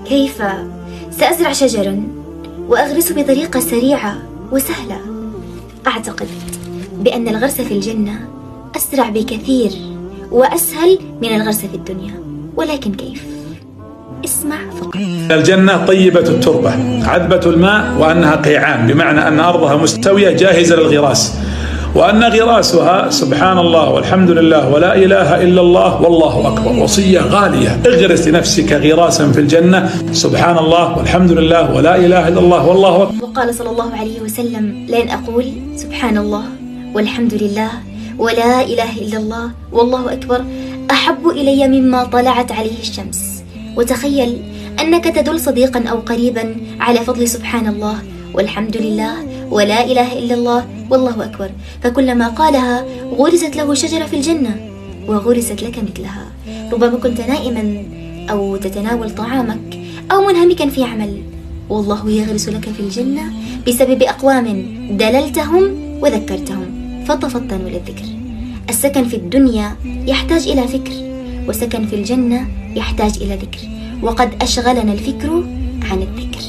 كيف سأزرع شجرا وأغرس بطريقة سريعة وسهلة؟ أعتقد بأن الغرس في الجنة أسرع بكثير وأسهل من الغرس في الدنيا، ولكن كيف؟ اسمع فقط. الجنة طيبة التربة عذبة الماء وأنها قيعان، بمعنى أن أرضها مستوية جاهزة للغراس، وأن غراسها سبحان الله والحمد لله ولا إله إلا الله والله أكبر. وصية غالية، اغرس لنفسك غراسا في الجنة، سبحان الله والحمد لله ولا إله إلا الله والله أكبر. وقال صلى الله عليه وسلم: لن أقول سبحان الله والحمد لله ولا إله إلا الله والله أكبر أحب إلي مما طلعت عليه الشمس. وتخيل أنك تدل صديقا أو قريبا على فضل سبحان الله والحمد لله ولا إله إلا الله والله أكبر، فكلما قالها غرست له شجرة في الجنة وغرست لك مثلها. ربما كنت نائما أو تتناول طعامك أو منهمكا في عمل، والله يغرس لك في الجنة بسبب أقوام دللتهم وذكرتهم فتفطنوا للذكر. السكن في الدنيا يحتاج إلى فكر، وسكن في الجنة يحتاج إلى ذكر، وقد أشغلنا الفكر عن الذكر.